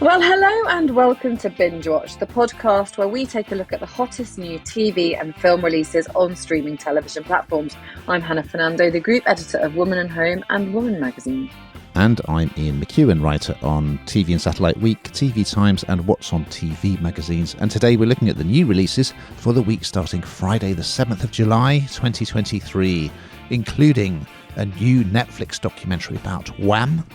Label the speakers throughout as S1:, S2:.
S1: Well, hello and welcome to Bingewatch, the podcast where we take a look at the hottest new TV and film releases on streaming television platforms. I'm Hannah Fernando, the group editor of Woman and Home and Woman magazine.
S2: And I'm Ian McEwen, writer on TV and Satellite Week, TV Times and What's on TV magazines. And today we're looking at the new releases for the week starting Friday the 7th of July 2023, including a new Netflix documentary about Wham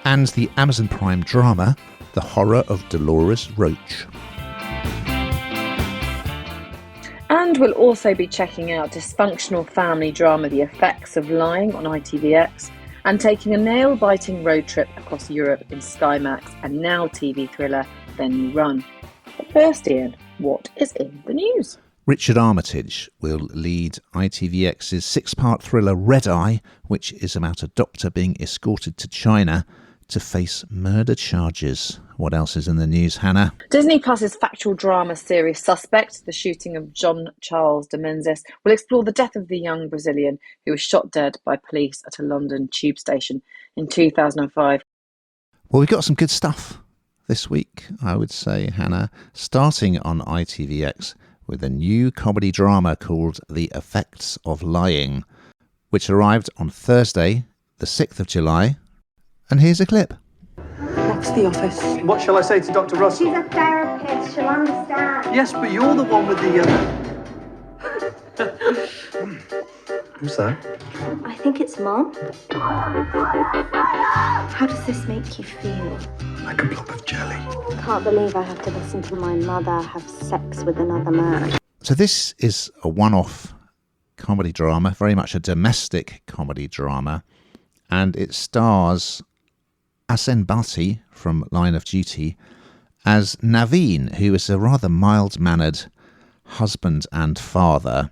S2: and the Amazon Prime drama The Horror of Dolores, Roach.
S1: And we'll also be checking out dysfunctional family drama The Effects of Lying on ITVX and taking a nail-biting road trip across Europe in Sky Max and Now TV thriller Then You Run. But first, Ian, what is in the news?
S2: Richard Armitage will lead ITVX's six-part thriller Red Eye, which is about a doctor being escorted to China to face murder charges. What else is in the news, Hannah?
S1: Disney Plus's factual drama series Suspect, the shooting of John Charles de Menezes, will explore the death of the young Brazilian who was shot dead by police at a London tube station in 2005.
S2: Well, we've got some good stuff this week, I would say, Hannah, starting on ITVX with a new comedy drama called The Effects of Lying, which arrived on Thursday, the 6th of July. And here's a clip.
S3: That's the office.
S4: What shall I say to Dr. Russell?
S5: She's a therapist, she'll understand.
S4: Yes, but you're the one with the... Who's that?
S5: I think it's Mom. How does this make you feel?
S4: Like a blob of jelly.
S5: Can't believe I have to listen to my mother have sex with another man.
S2: So this is a one-off comedy drama, very much a domestic comedy drama, and it stars Asen Bhatti from Line of Duty as Naveen, who is a rather mild-mannered husband and father,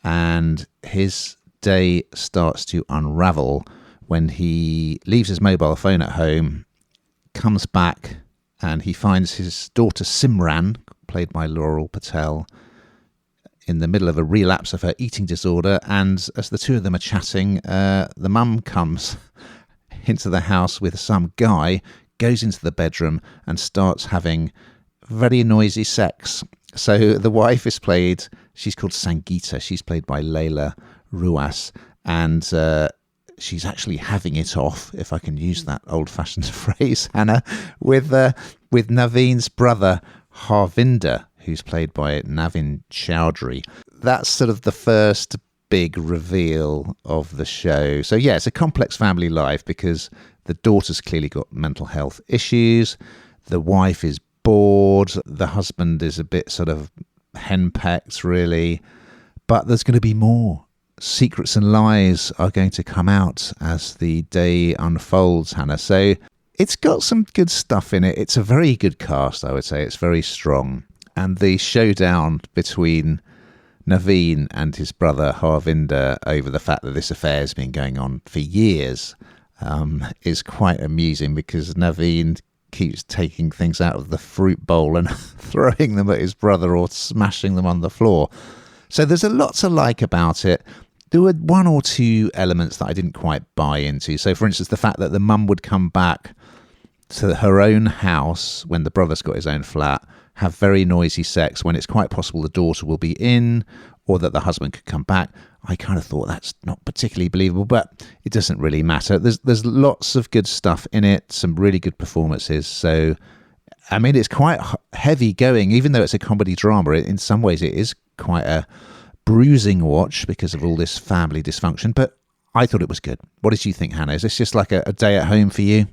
S2: and his day starts to unravel when he leaves his mobile phone at home, comes back, and he finds his daughter Simran, played by Laurel Patel, in the middle of a relapse of her eating disorder. And as the two of them are chatting, the mum comes into the house with some guy, goes into the bedroom and starts having very noisy sex. So the wife is she's called Sangeeta, she's played by Layla Ruas, and she's actually having it off, if I can use that old-fashioned phrase, Hannah, with Naveen's brother Harvinder, who's played by Navin Chowdhury. That's sort of the first big reveal of the show. So yeah, it's a complex family life because the daughter's clearly got mental health issues, the wife is bored, the husband is a bit sort of henpecked really, but there's going to be more. Secrets and lies are going to come out as the day unfolds, Hannah. So it's got some good stuff in it. It's a very good cast, I would say. It's very strong. And the showdown between Naveen and his brother Harvinder over the fact that this affair has been going on for years is quite amusing, because Naveen keeps taking things out of the fruit bowl and throwing them at his brother or smashing them on the floor. So there's a lot to like about it. There were one or two elements that I didn't quite buy into. So, for instance, the fact that the mum would come back to her own house when the brother's got his own flat, have very noisy sex when it's quite possible the daughter will be in, or that the husband could come back. I kind of thought that's not particularly believable, but it doesn't really matter. There's lots of good stuff in it, some really good performances. So, I mean, it's quite heavy going, even though it's a comedy drama. In some ways, it is quite a bruising watch because of all this family dysfunction, but I thought it was good. What did you think, Hannah? Is this just like a day at home for you?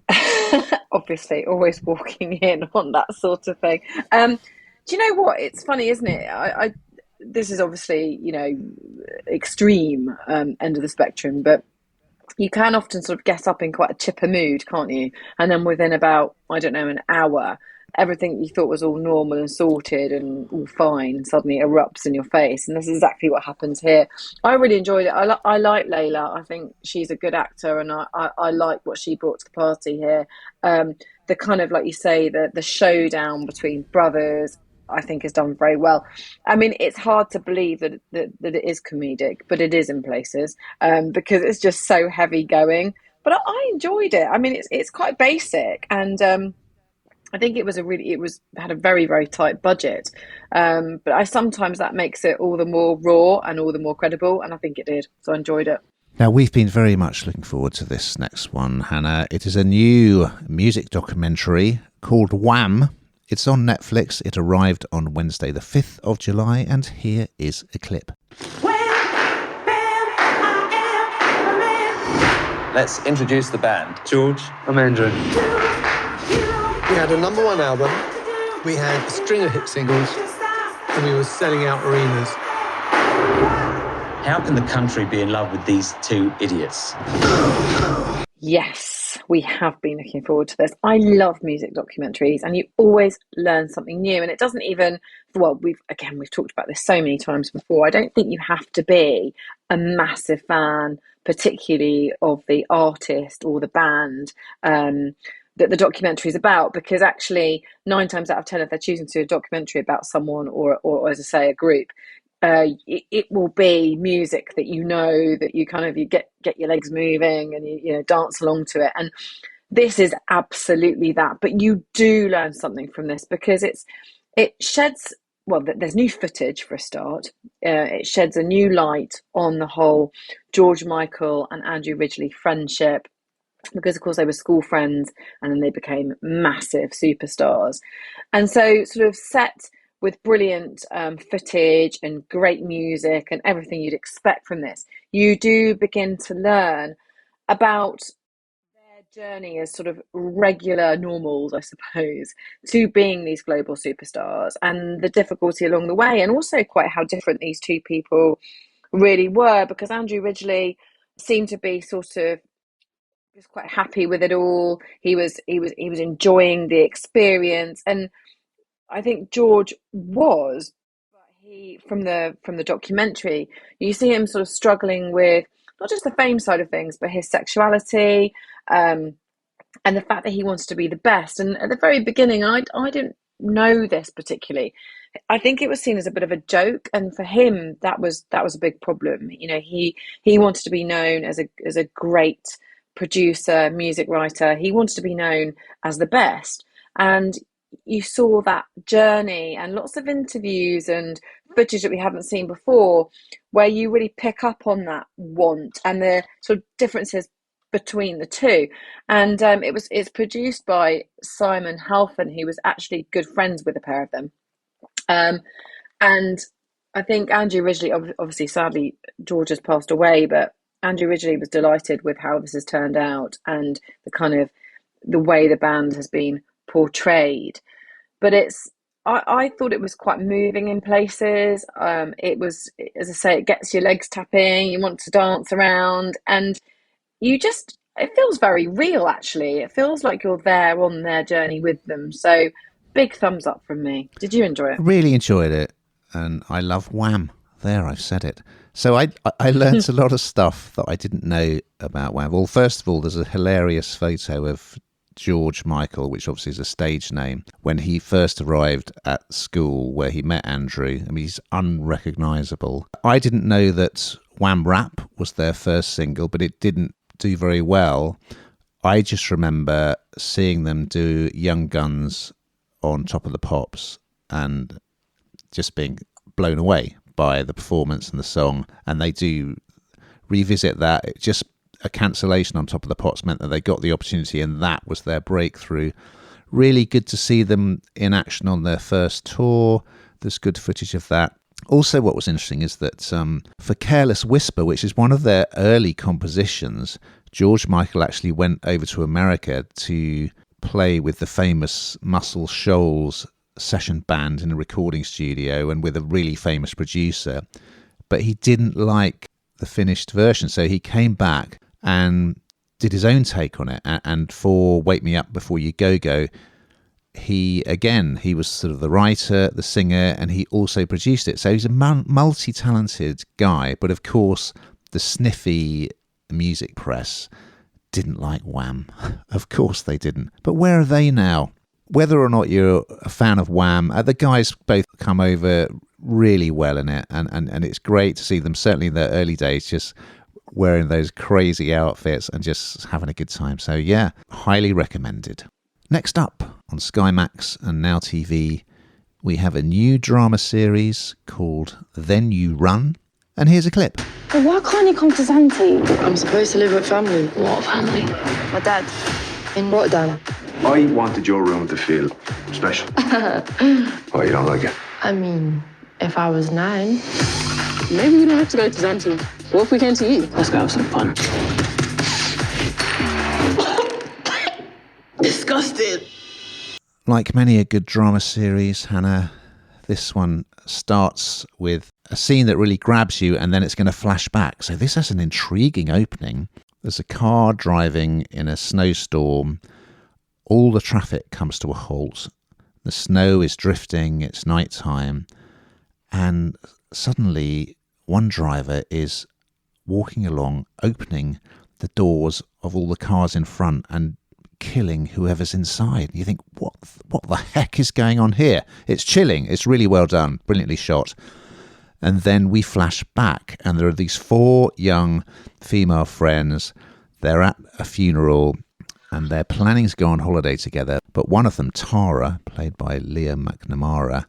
S1: Obviously, always walking in on that sort of thing. Do you know what? It's funny, isn't it? This is obviously, extreme end of the spectrum, but you can often sort of get up in quite a chipper mood, can't you? And then within about, an hour, everything you thought was all normal and sorted and all fine suddenly erupts in your face. And this is exactly what happens here. I really enjoyed it. I like Layla. I think she's a good actor, and I like what she brought to the party here. The kind of, like you say, the showdown between brothers, I think is done very well. I mean, it's hard to believe that it is comedic, but it is in places, because it's just so heavy going. But I enjoyed it. I mean, it's quite basic, and I think it was had a very, very tight budget. But I sometimes that makes it all the more raw and all the more credible, and I think it did. So I enjoyed it.
S2: Now, we've been very much looking forward to this next one, Hannah. It is a new music documentary called Wham. It's on Netflix. It arrived on Wednesday, the 5th of July, and here is a clip.
S6: Let's introduce the band.
S4: George, I'm Andrew.
S7: We had a number one album, we had a string of hit singles, and we were selling out arenas.
S6: How can the country be in love with these two idiots?
S1: Yes, we have been looking forward to this. I love music documentaries, and you always learn something new. And it doesn't even, well, we've talked about this so many times before. I don't think you have to be a massive fan, particularly of the artist or the band that the documentary is about, because actually 9 times out of 10, if they're choosing to do a documentary about someone or as I say, a group, it will be music that that you get your legs moving and you dance along to it. And this is absolutely that. But you do learn something from this because it sheds, well, there's new footage for a start. It sheds a new light on the whole George Michael and Andrew Ridgeley friendship, because of course they were school friends and then they became massive superstars. And so sort of set with brilliant footage and great music and everything you'd expect from this, you do begin to learn about their journey as sort of regular normals, I suppose, to being these global superstars and the difficulty along the way, and also quite how different these two people really were, because Andrew Ridgeley seemed to be sort of just quite happy with it all. He was enjoying the experience, and I think George was, but he from the documentary, you see him sort of struggling with not just the fame side of things, but his sexuality, and the fact that he wants to be the best. And at the very beginning, I didn't know this particularly. I think it was seen as a bit of a joke, and for him, that was a big problem. He wanted to be known as a great producer, music writer. He wanted to be known as the best, and you saw that journey and lots of interviews and footage that we haven't seen before, where you really pick up on that want and the sort of differences between the two. And it's produced by Simon Halfon, who was actually good friends with a pair of them. And I think Andrew Ridgeley, obviously, sadly, George has passed away, but Andrew Ridgeley was delighted with how this has turned out and the way the band has been portrayed. But I thought it was quite moving in places. It was, as I say, it gets your legs tapping, you want to dance around, and it feels very real, actually. It feels like you're there on their journey with them. So big thumbs up from me. Did you enjoy it?
S2: Really enjoyed it, and I love Wham. There, I've said it. So I learned a lot of stuff that I didn't know about Wham. Well, first of all, there's a hilarious photo of George Michael, which obviously is a stage name, when he first arrived at school where he met Andrew. I mean, he's unrecognisable. I didn't know that Wham Rap was their first single, but it didn't do very well. I just remember seeing them do Young Guns on Top of the Pops and just being blown away by the performance and the song. And they do revisit that. It just a cancellation on Top of the Pops meant that they got the opportunity, and that was their breakthrough. Really good to see them in action on their first tour. There's good footage of that. Also, what was interesting is that for Careless Whisper, which is one of their early compositions, George Michael actually went over to America to play with the famous Muscle Shoals session band in a recording studio and with a really famous producer. But he didn't like the finished version, so he came back and did his own take on it. And for Wake Me Up Before You Go Go, he was sort of the writer, the singer, and he also produced it. So he's a multi-talented guy, but of course the sniffy music press didn't like Wham. Of course they didn't. But where are they now? Whether or not you're a fan of Wham, the guys both come over really well in it, and it's great to see them, certainly in their early days, just wearing those crazy outfits and just having a good time. So yeah, highly recommended. Next up on Sky Max and Now TV, we have a new drama series called Then You Run. And here's a clip.
S3: But why can't you come to Zante?
S8: I'm supposed to live with family.
S3: What family?
S8: My dad. In Rotterdam.
S4: I wanted your room to feel special. Oh, you don't like it?
S8: I mean, if I was 9.
S3: Maybe we don't have to go to Zante. What if we came to you? Let's go have some fun.
S8: Disgusted.
S2: Like many a good drama series, Hannah, this one starts with a scene that really grabs you and then it's going to flash back. So this has an intriguing opening. There's a car driving in a snowstorm. All the traffic comes to a halt. The snow is drifting. It's nighttime. And suddenly one driver is walking along, opening the doors of all the cars in front and killing whoever's inside. You think, what the heck is going on here? It's chilling. It's really well done. Brilliantly shot. And then we flash back and there are these 4 young female friends. They're at a funeral and they're planning to go on holiday together. But one of them, Tara, played by Leah McNamara,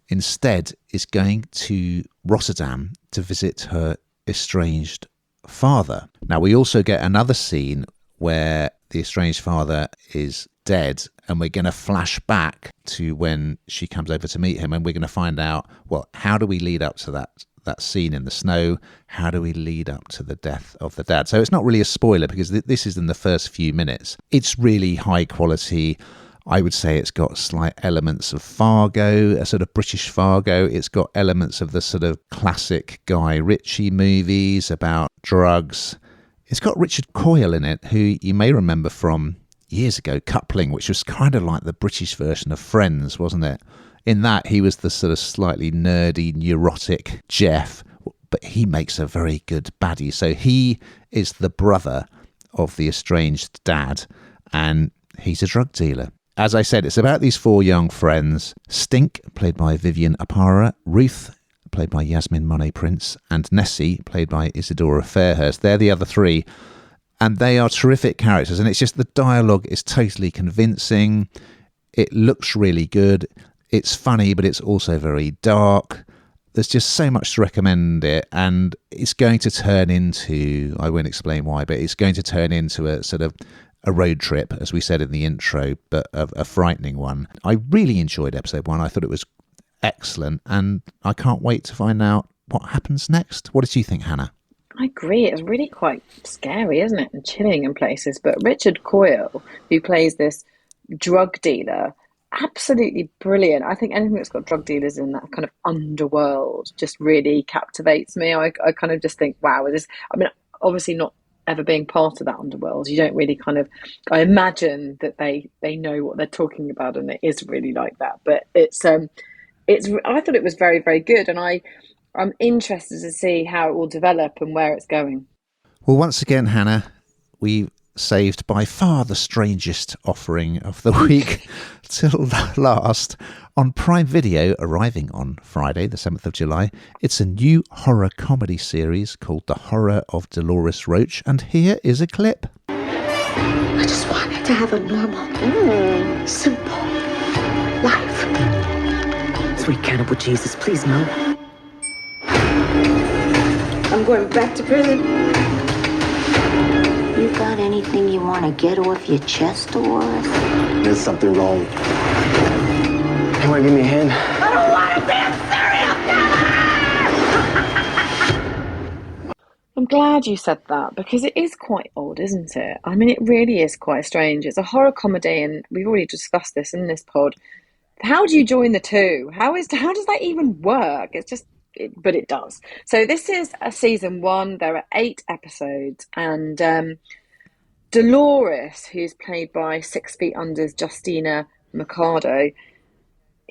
S2: instead is going to Rotterdam to visit her estranged father. Now, we also get another scene where the estranged father is dead and we're going to flash back to when she comes over to meet him and we're going to find out, well, how do we lead up to that scene in the snow? How do we lead up to the death of the dad? So it's not really a spoiler because this is in the first few minutes. It's really high quality. I would say it's got slight elements of Fargo, a sort of British Fargo. It's got elements of the sort of classic Guy Ritchie movies about drugs. It's got Richard Coyle in it, who you may remember from years ago, Coupling, which was kind of like the British version of Friends, wasn't it? In that, he was the sort of slightly nerdy, neurotic Jeff, but he makes a very good baddie. So he is the brother of the estranged dad, and he's a drug dealer. As I said, it's about these 4 young friends. Stink, played by Vivian Apara, Ruth, played by Yasmin Monet Prince, and Nessie, played by Isadora Fairhurst. They're the other 3. And they are terrific characters. And it's just the dialogue is totally convincing. It looks really good. It's funny, but it's also very dark. There's just so much to recommend it. And it's going to turn into, I won't explain why, but it's going to turn into a sort of a road trip, as we said in the intro, but a frightening one. I really enjoyed episode 1. I thought it was excellent. And I can't wait to find out what happens next. What did you think, Hannah?
S1: I agree. It's really quite scary, isn't it? And chilling in places. But Richard Coyle, who plays this drug dealer, absolutely brilliant. I think anything that's got drug dealers in that kind of underworld just really captivates me. I kind of just think, wow, this. I mean, obviously not ever being part of that underworld, you don't really kind of. I imagine that they know what they're talking about, and it is really like that. But it's. I thought it was very, very good, and I'm interested to see how it will develop and where it's going.
S2: Well, once again, Hannah, we saved by far the strangest offering of the week till last on Prime Video, arriving on Friday, the 7th of July. It's a new horror comedy series called The Horror of Dolores Roach, and here is a clip.
S5: I just wanted to have a normal, simple life.
S3: Sweet cannibal Jesus, please no. I'm going back to prison.
S5: You got anything you want to get off your chest, Dolores?
S4: There's something wrong. You want to give me a hand?
S3: I don't want to be a serial killer!
S1: I'm glad you said that, because it is quite odd, isn't it? I mean, it really is quite strange. It's a horror comedy, and we've already discussed this in this pod. How do you join the two? How does that even work? It's just, but it does. So this is a season 1. There are 8 episodes, and Dolores, who's played by 6 Feet Under's Justina Mercado,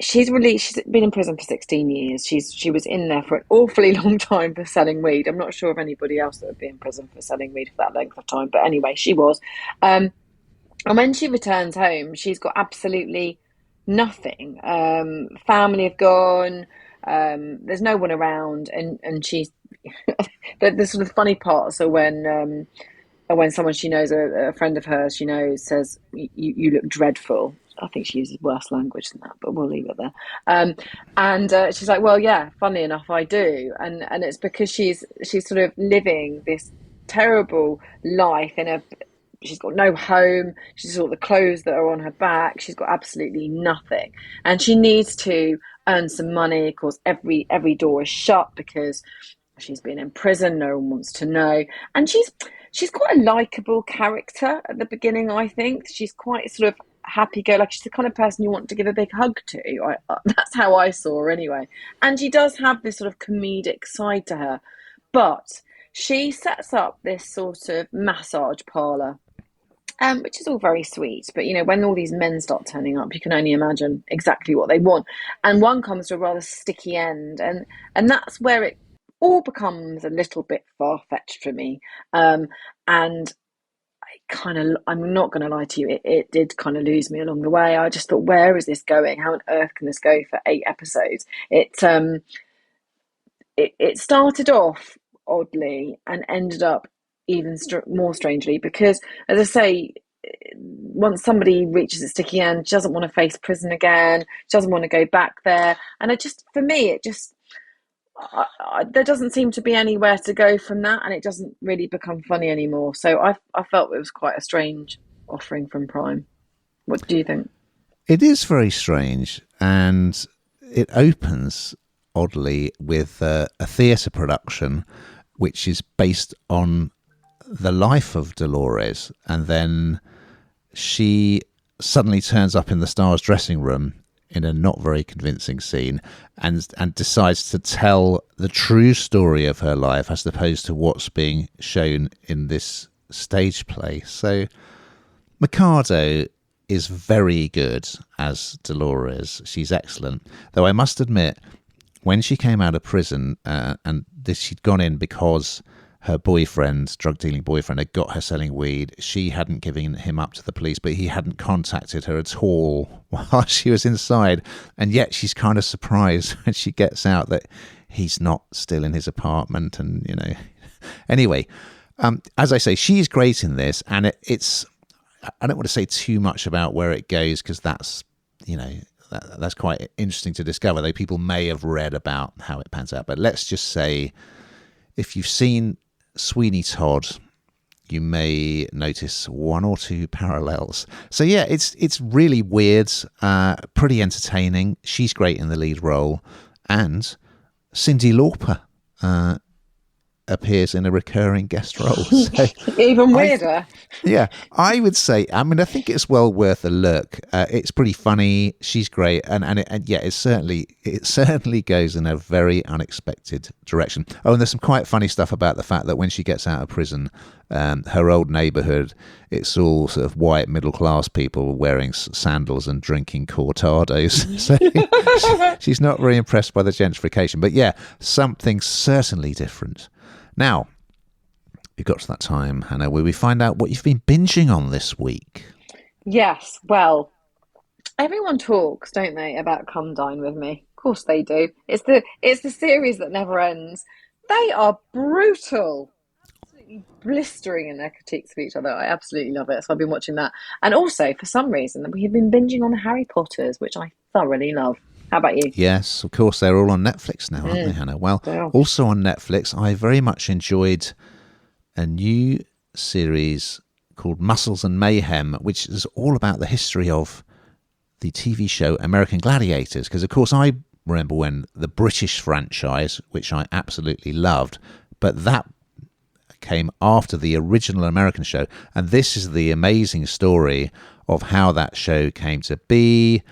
S1: she's been in prison for 16 years. She was in there for an awfully long time for selling weed. I'm not sure of anybody else that would be in prison for selling weed for that length of time, but anyway, she was. And when she returns home, she's got absolutely nothing. Family have gone. There's no one around, and she's the sort of funny parts are when when someone she knows, a friend of hers she knows, says, you look dreadful. I think she uses worse language than that, but we'll leave it there. And she's like, well, yeah, funnily enough, I do. And it's because she's sort of living this terrible life she's got no home. She's got the clothes that are on her back. She's got absolutely nothing. And she needs to earn some money. Of course, every door is shut because she's been in prison. No one wants to know. And she's quite a likable character at the beginning, I think. She's quite sort of happy-go-lucky. She's the kind of person you want to give a big hug to. That's how I saw her anyway. And she does have this sort of comedic side to her. But she sets up this sort of massage parlour, which is all very sweet. But, when all these men start turning up, you can only imagine exactly what they want. And one comes to a rather sticky end. And that's where it all becomes a little bit far-fetched for me. And I'm not going to lie to you, it did kind of lose me along the way. I just thought, where is this going? How on earth can this go for 8 episodes? It started off oddly and ended up even more strangely because, as I say, once somebody reaches a sticky end, she doesn't want to face prison again, she doesn't want to go back there. And for me, there doesn't seem to be anywhere to go from that, and it doesn't really become funny anymore. So I felt it was quite a strange offering from Prime. What do you think?
S2: It is very strange, and it opens oddly with a theatre production which is based on the life of Dolores, and then she suddenly turns up in the Stars dressing room in a not very convincing scene and decides to tell the true story of her life as opposed to what's being shown in this stage play. So Mikado is very good as Dolores. She's excellent. Though I must admit, when she came out of prison, she'd gone in because her boyfriend, drug-dealing boyfriend, had got her selling weed. She hadn't given him up to the police, but he hadn't contacted her at all while she was inside. And yet she's kind of surprised when she gets out that he's not still in his apartment. And, Anyway, as I say, she's great in this. And it's... I don't want to say too much about where it goes because that's, that's quite interesting to discover, though people may have read about how it pans out. But let's just say, if you've seen Sweeney Todd, you may notice one or two parallels. So yeah, it's really weird, pretty entertaining. She's great in the lead role, and Cyndi Lauper appears in a recurring guest role. So
S1: even weirder.
S2: I would say, I think it's well worth a look. It's pretty funny. She's great. It certainly goes in a very unexpected direction. Oh, and there's some quite funny stuff about the fact that when she gets out of prison, her old neighborhood, it's all sort of white middle class people wearing sandals and drinking cortados. So she's not very impressed by the gentrification. But yeah, something certainly different. Now, we've got to that time, Hannah, where we find out what you've been binging on this week.
S1: Yes, well, everyone talks, don't they, about Come Dine With Me? Of course they do. It's the series that never ends. They are brutal, absolutely blistering in their critiques of each other. I absolutely love it, so I've been watching that. And also, for some reason, we have been binging on the Harry Potters, which I thoroughly love. How about you?
S2: Yes, of course, they're all on Netflix now, aren't they, Hannah? Well, also on Netflix, I very much enjoyed a new series called Muscles and Mayhem, which is all about the history of the TV show American Gladiators. Because, of course, I remember when the British franchise, which I absolutely loved, but that came after the original American show. And this is the amazing story of how that show came to be.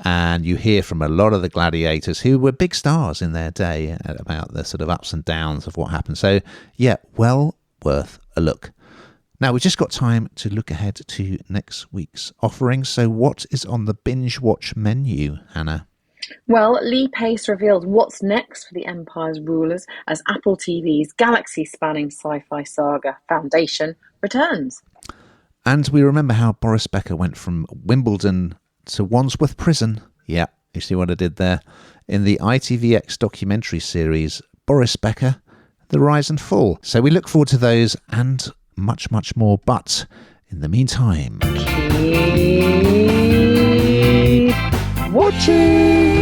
S2: And you hear from a lot of the gladiators who were big stars in their day about the sort of ups and downs of what happened. So, yeah, well worth a look. Now, we've just got time to look ahead to next week's offering. So what is on the Bingewatch menu, Hannah?
S1: Well, Lee Pace reveals what's next for the Empire's rulers as Apple TV's galaxy-spanning sci-fi saga Foundation returns.
S2: And we remember how Boris Becker went from Wimbledon to Wandsworth Prison. Yeah, you see what I did there? In the ITVX documentary series, Boris Becker, The Rise and Fall. So we look forward to those and much, much more. But in the meantime,
S1: Keep watching.